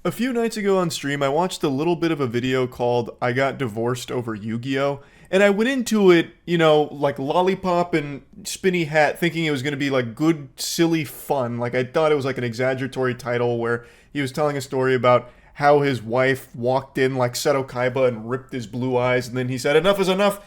A few nights ago on stream, I watched a little bit of a video called I Got Divorced Over Yu-Gi-Oh! And I went into it, like lollipop and spinny hat, thinking it was going to be like good, silly fun. Like I thought it was like an exaggeratory title where he was telling a story about how his wife walked in like Seto Kaiba and ripped his blue eyes, and then he said, "Enough is enough.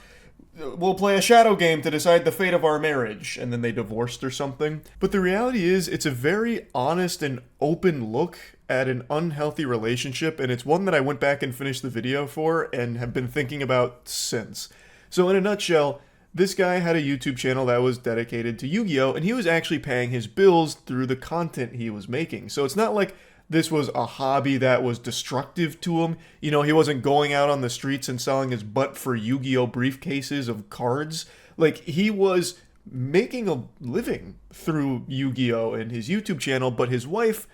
We'll play a shadow game to decide the fate of our marriage," and then they divorced or something. But the reality is, it's a very honest and open look at an unhealthy relationship, and it's one that I went back and finished the video for and have been thinking about since. So in a nutshell, this guy had a YouTube channel that was dedicated to Yu-Gi-Oh! And he was actually paying his bills through the content he was making. So it's not like this was a hobby that was destructive to him. He wasn't going out on the streets and selling his butt for Yu-Gi-Oh! Briefcases of cards. Like, he was making a living through Yu-Gi-Oh! And his YouTube channel, but his wife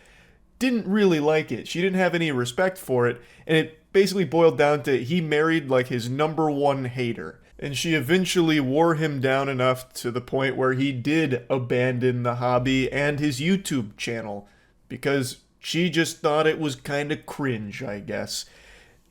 didn't really like it. She didn't have any respect for it, and it basically boiled down to he married like his number one hater. And she eventually wore him down enough to the point where he did abandon the hobby and his YouTube channel because she just thought it was kind of cringe, I guess.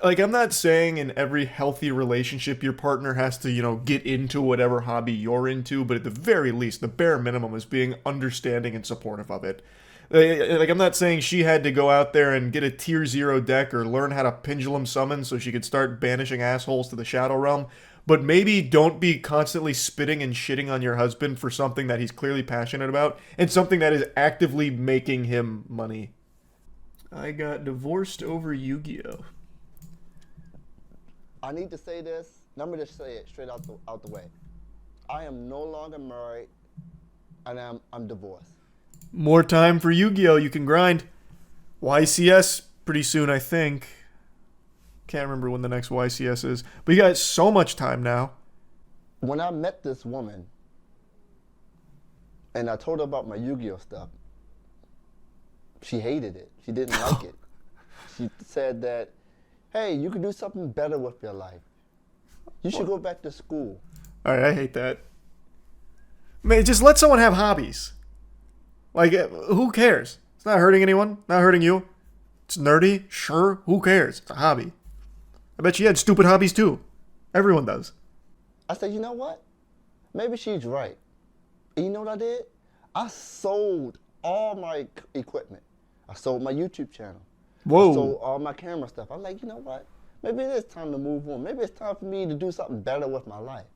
Like, I'm not saying in every healthy relationship your partner has to, get into whatever hobby you're into, but at the very least, the bare minimum is being understanding and supportive of it. Like, I'm not saying she had to go out there and get a tier 0 deck or learn how to pendulum summon so she could start banishing assholes to the Shadow Realm, but maybe don't be constantly spitting and shitting on your husband for something that he's clearly passionate about and something that is actively making him money. I got divorced over Yu-Gi-Oh! I need to say this. Let me just say it straight out the way. I am no longer married, and I'm divorced. More time for Yu-Gi-Oh! You can grind. YCS pretty soon, I think. Can't remember when the next YCS is. But you got so much time now. When I met this woman, and I told her about my Yu-Gi-Oh! Stuff, she hated it. She didn't like it. She said that, hey, you could do something better with your life. You should go back to school. All right, I hate that. Man, just let someone have hobbies. Like, who cares? It's not hurting anyone. Not hurting you. It's nerdy. Sure. Who cares? It's a hobby. I bet she had stupid hobbies too. Everyone does. I said, you know what? Maybe she's right. And you know what I did? I sold all my equipment. I sold my YouTube channel. Whoa. I sold all my camera stuff. I'm like, you know what? Maybe it is time to move on. Maybe it's time for me to do something better with my life.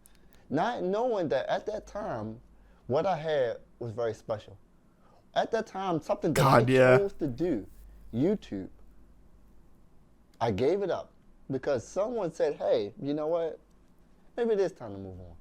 Not knowing that at that time, what I had was very special. At that time, something that I chose to do, YouTube, I gave it up because someone said, hey, you know what? Maybe it is time to move on.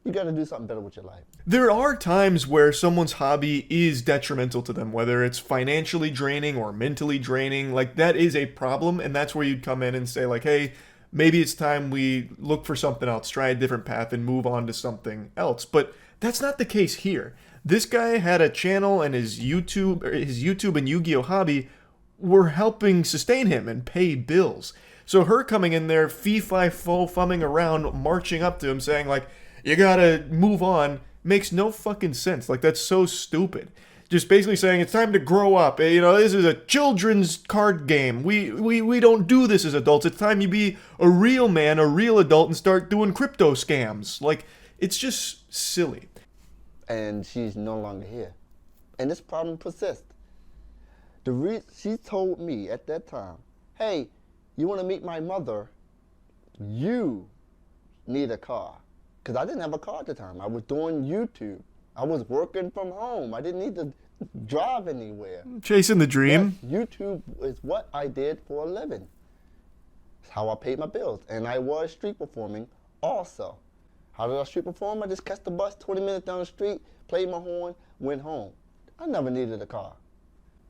You got to do something better with your life. There are times where someone's hobby is detrimental to them, whether it's financially draining or mentally draining. Like, that is a problem, and that's where you'd come in and say, like, hey, maybe it's time we look for something else, try a different path, and move on to something else. But that's not the case here. This guy had a channel, and his YouTube and Yu-Gi-Oh! Hobby were helping sustain him and pay bills. So her coming in there, fee-fi-fo-fumming around, marching up to him, saying, like, you gotta move on, makes no fucking sense. Like, that's so stupid. Just basically saying it's time to grow up. This is a children's card game. We don't do this as adults. It's time you be a real man, a real adult, and start doing crypto scams. Like, it's just silly. And she's no longer here. And this problem persists. She told me at that time, hey, you want to meet my mother? You need a car. Because I didn't have a car at the time. I was doing YouTube. I was working from home. I didn't need to drive anywhere. Chasing the dream. Yes, YouTube is what I did for a living. It's how I paid my bills. And I was street performing also. How did I street perform? I just catch the bus 20 minutes down the street, played my horn, went home. I never needed a car.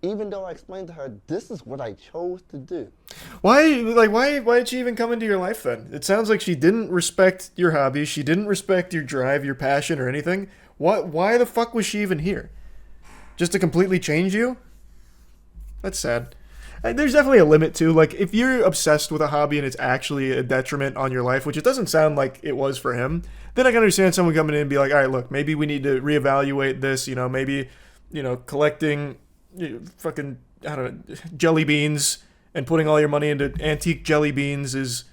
Even though I explained to her, this is what I chose to do. Why did she even come into your life then? It sounds like she didn't respect your hobby. She didn't respect your drive, your passion, or anything. Why the fuck was she even here? Just to completely change you? That's sad. There's definitely a limit too. Like, if you're obsessed with a hobby and it's actually a detriment on your life, which it doesn't sound like it was for him, then I can understand someone coming in and be like, all right, look, maybe we need to reevaluate this. Maybe, collecting fucking I don't know, jelly beans and putting all your money into antique jelly beans is,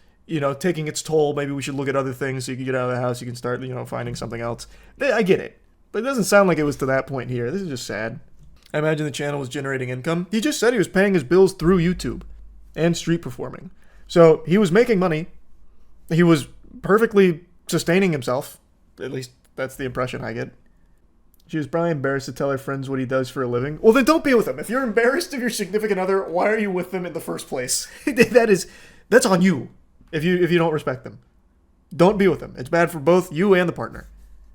taking its toll. Maybe we should look at other things so you can get out of the house. You can start, finding something else. I get it. But it doesn't sound like it was to that point here. This is just sad. I imagine the channel was generating income. He just said he was paying his bills through YouTube and street performing. So he was making money. He was perfectly sustaining himself. At least that's the impression I get. She was probably embarrassed to tell her friends what he does for a living. Well, then don't be with him. If you're embarrassed of your significant other, why are you with them in the first place? That's on you. If you don't respect them, don't be with them. It's bad for both you and the partner.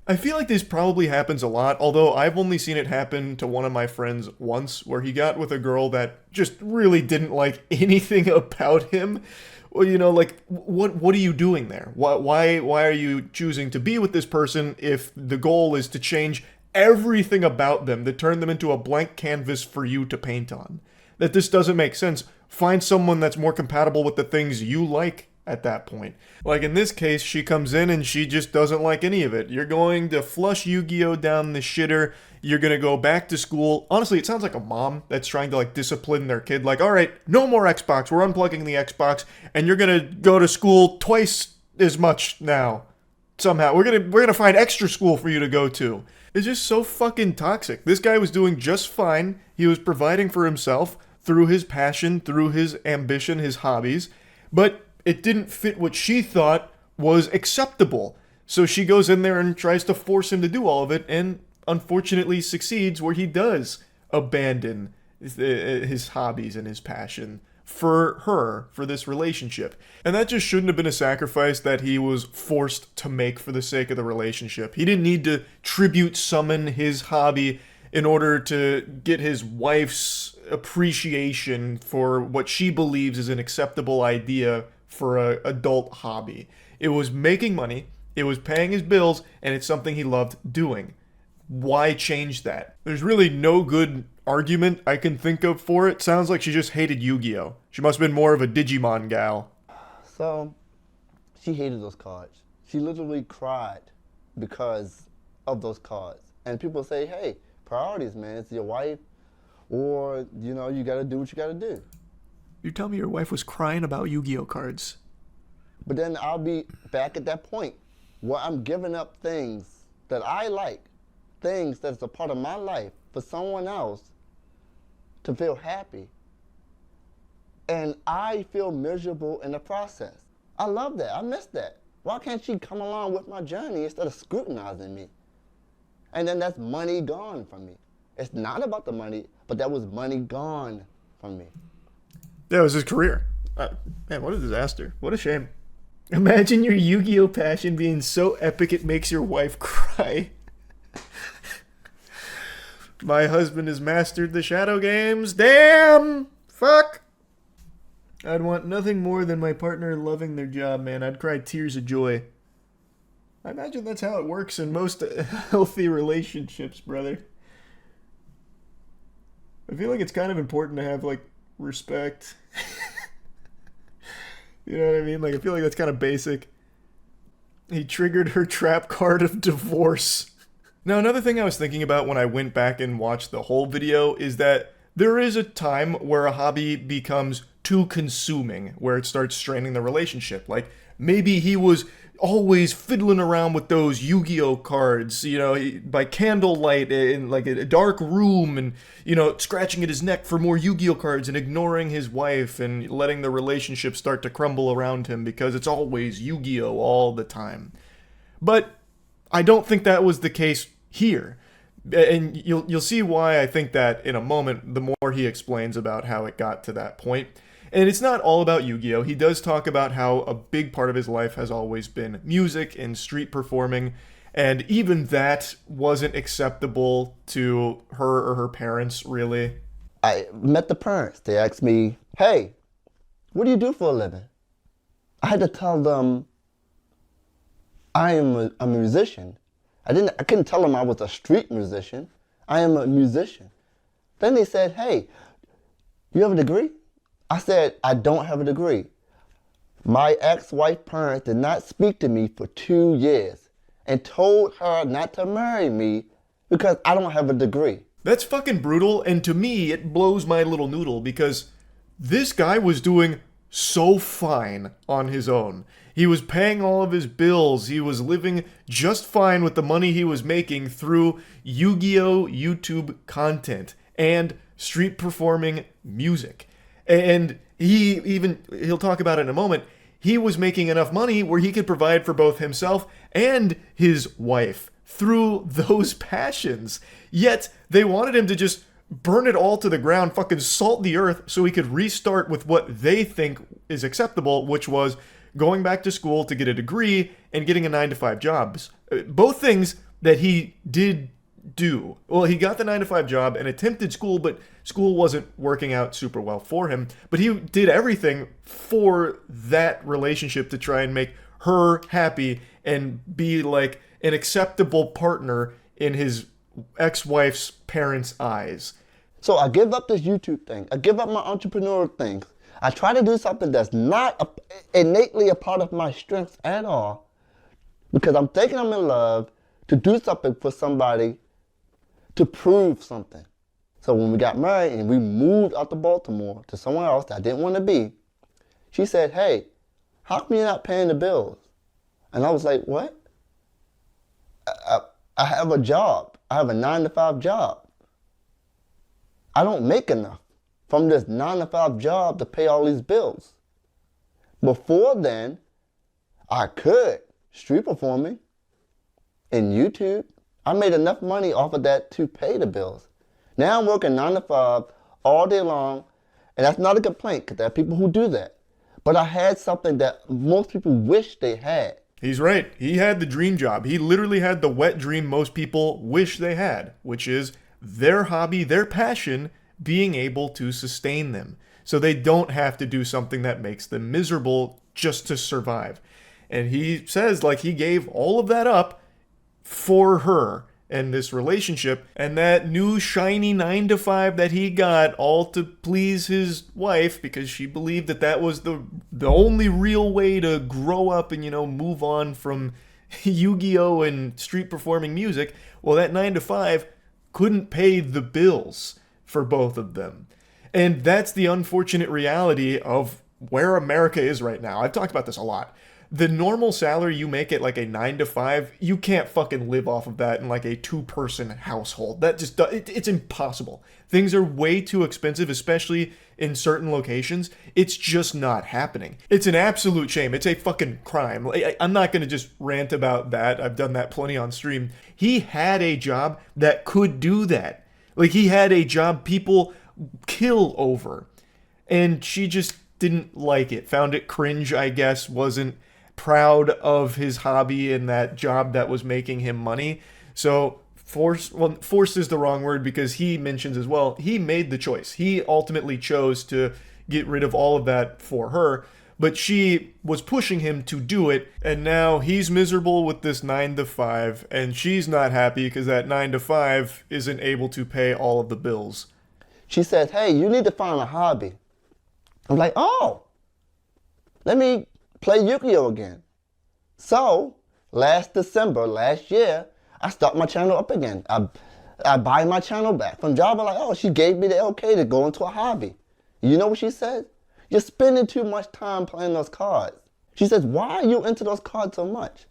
I feel like this probably happens a lot, although I've only seen it happen to one of my friends once, where he got with a girl that just really didn't like anything about him. Well, what are you doing there? Why are you choosing to be with this person if the goal is to change everything about them, to turn them into a blank canvas for you to paint on? That this doesn't make sense. Find someone that's more compatible with the things you like at that point. Like in this case, she comes in and she just doesn't like any of it. You're going to flush Yu-Gi-Oh down the shitter. You're going to go back to school. Honestly, it sounds like a mom that's trying to discipline their kid. Like, all right, no more Xbox. We're unplugging the Xbox and you're going to go to school twice as much now. Somehow. We're going to find extra school for you to go to. It's just so fucking toxic. This guy was doing just fine. He was providing for himself through his passion, through his ambition, his hobbies. But it didn't fit what she thought was acceptable. So she goes in there and tries to force him to do all of it, and unfortunately succeeds, where he does abandon his hobbies and his passion for her, for this relationship. And that just shouldn't have been a sacrifice that he was forced to make for the sake of the relationship. He didn't need to tribute summon his hobby in order to get his wife's appreciation for what she believes is an acceptable idea for an adult hobby. It was making money, it was paying his bills, and it's something he loved doing. Why change that? There's really no good argument I can think of for it. Sounds like she just hated Yu-Gi-Oh! She must have been more of a Digimon gal. So, she hated those cards. She literally cried because of those cards. And people say, hey, priorities, man. It's your wife, or, you gotta do what you gotta do. You tell me your wife was crying about Yu-Gi-Oh cards. But then I'll be back at that point where I'm giving up things that I like, things that's a part of my life, for someone else to feel happy. And I feel miserable in the process. I love that. I miss that. Why can't she come along with my journey instead of scrutinizing me? And then that's money gone from me. It's not about the money, but that was money gone from me. That was his career. Man, what a disaster. What a shame. Imagine your Yu-Gi-Oh passion being so epic it makes your wife cry. My husband has mastered the shadow games. Damn! Fuck! I'd want nothing more than my partner loving their job, man. I'd cry tears of joy. I imagine that's how it works in most healthy relationships, brother. I feel like it's kind of important to have, respect. You know what I mean? I feel like that's kind of basic. He triggered her trap card of divorce. Now, another thing I was thinking about when I went back and watched the whole video is that there is a time where a hobby becomes too consuming, where it starts straining the relationship. Maybe he was always fiddling around with those Yu-Gi-Oh cards, by candlelight in a dark room, and, scratching at his neck for more Yu-Gi-Oh cards and ignoring his wife and letting the relationship start to crumble around him because it's always Yu-Gi-Oh all the time. But I don't think that was the case here. And you'll see why I think that in a moment, the more he explains about how it got to that point. And it's not all about Yu-Gi-Oh! He does talk about how a big part of his life has always been music and street performing, and even that wasn't acceptable to her or her parents, really. I met the parents. They asked me, hey, what do you do for a living? I had to tell them I am a musician. I couldn't tell them I was a street musician. I am a musician. Then they said, hey, you have a degree? I said, I don't have a degree. My ex-wife parents did not speak to me for 2 years and told her not to marry me because I don't have a degree. That's fucking brutal, and to me, it blows my little noodle because this guy was doing so fine on his own. He was paying all of his bills. He was living just fine with the money he was making through Yu-Gi-Oh! YouTube content and street performing music. And he'll talk about it in a moment, he was making enough money where he could provide for both himself and his wife through those passions. Yet they wanted him to just burn it all to the ground, fucking salt the earth so he could restart with what they think is acceptable, which was going back to school to get a degree and getting a 9-to-5 job. Both things that he did do. Well, he got the 9-to-5 job and attempted school, but school wasn't working out super well for him. But he did everything for that relationship to try and make her happy and be like an acceptable partner in his ex-wife's parents' eyes. So I give up this YouTube thing. I give up my entrepreneurial things. I try to do something that's not innately a part of my strengths at all because I'm thinking I'm in love to do something for somebody to prove something. So when we got married and we moved out to Baltimore to somewhere else that I didn't want to be, she said, hey, how come you're not paying the bills? And I was like, what? I have a job. I have a 9-to-5 job. I don't make enough from this 9-to-5 job to pay all these bills. Before then, I could street performing in YouTube. I made enough money off of that to pay the bills. Now I'm working 9-to-5 all day long, and that's not a complaint because there are people who do that. But I had something that most people wish they had. He's right. He had the dream job. He literally had the wet dream most people wish they had, which is their hobby, their passion, being able to sustain them. So they don't have to do something that makes them miserable just to survive. And he says, like, he gave all of that up for her and this relationship and that new shiny 9-to-5 that he got, all to please his wife because she believed that that was the only real way to grow up and, you know, move on from Yu-Gi-Oh! And street performing music. Well, that 9-to-5 couldn't pay the bills for both of them. And that's the unfortunate reality of where America is right now. I've talked about this a lot. The normal salary you make at like a 9-to-5, you can't fucking live off of that in like a 2-person household. That just, it's impossible. Things are way too expensive, especially in certain locations. It's just not happening. It's an absolute shame. It's a fucking crime. I'm not going to just rant about that. I've done that plenty on stream. He had a job that could do that. Like, he had a job people kill over. And she just didn't like it. Found it cringe, I guess. Wasn't proud of his hobby and that job that was making him money. So forced is the wrong word because he mentions as well, he made the choice. He ultimately chose to get rid of all of that for her, but she was pushing him to do it. And now he's miserable with this 9-to-5 and she's not happy because that 9-to-5 isn't able to pay all of the bills. She says, hey, you need to find a hobby. I'm like, oh, let me play Yu-Gi-Oh! Again. So, last year, I start my channel up again. I buy my channel back from Java. Like, oh, she gave me the okay to go into a hobby. You know what she said? You're spending too much time playing those cards. She says, why are you into those cards so much?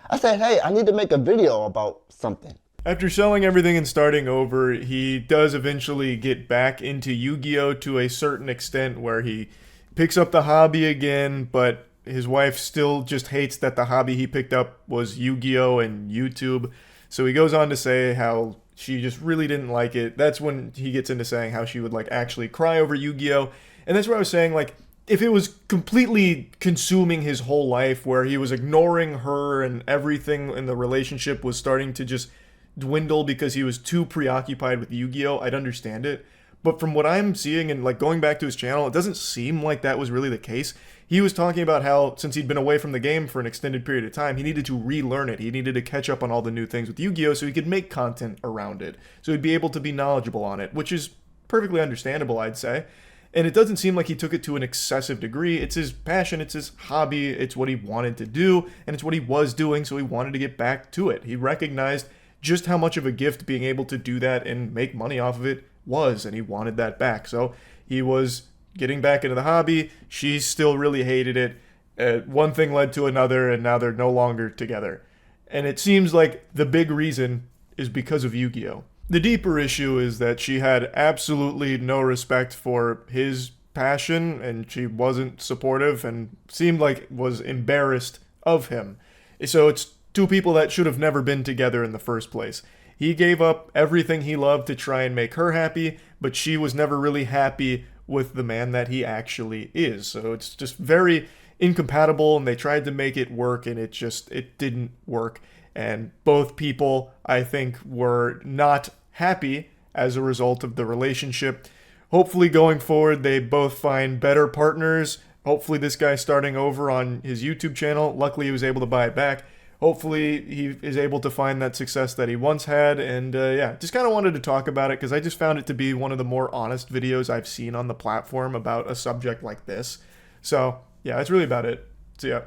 I said, hey, I need to make a video about something. After selling everything and starting over, he does eventually get back into Yu-Gi-Oh! To a certain extent where he picks up the hobby again, but his wife still just hates that the hobby he picked up was Yu-Gi-Oh! And YouTube. So he goes on to say how she just really didn't like it. That's when he gets into saying how she would like actually cry over Yu-Gi-Oh! And that's where I was saying, like, if it was completely consuming his whole life where he was ignoring her and everything in the relationship was starting to just dwindle because he was too preoccupied with Yu-Gi-Oh!, I'd understand it. But from what I'm seeing and like going back to his channel, it doesn't seem like that was really the case. He was talking about how since he'd been away from the game for an extended period of time, he needed to relearn it. He needed to catch up on all the new things with Yu-Gi-Oh! So he could make content around it. So he'd be able to be knowledgeable on it, which is perfectly understandable, I'd say. And it doesn't seem like he took it to an excessive degree. It's his passion, it's his hobby, it's what he wanted to do, and it's what he was doing, so he wanted to get back to it. He recognized just how much of a gift being able to do that and make money off of it was, and he wanted that back. So he was getting back into the hobby. She still really hated it. One thing led to another, and now they're no longer together. And it seems like the big reason is because of Yu-Gi-Oh! The deeper issue is that she had absolutely no respect for his passion, and she wasn't supportive and seemed like was embarrassed of him. So it's two people that should have never been together in the first place. He gave up everything he loved to try and make her happy, but she was never really happy with the man that he actually is. So it's just very incompatible, and they tried to make it work, and it didn't work. And both people, I think, were not happy as a result of the relationship. Hopefully going forward they both find better partners. Hopefully this guy's starting over on his YouTube channel. Luckily he was able to buy it back. Hopefully he is able to find that success that he once had. And yeah, just kind of wanted to talk about it because I just found it to be one of the more honest videos I've seen on the platform about a subject like this. So yeah, that's really about it. See ya.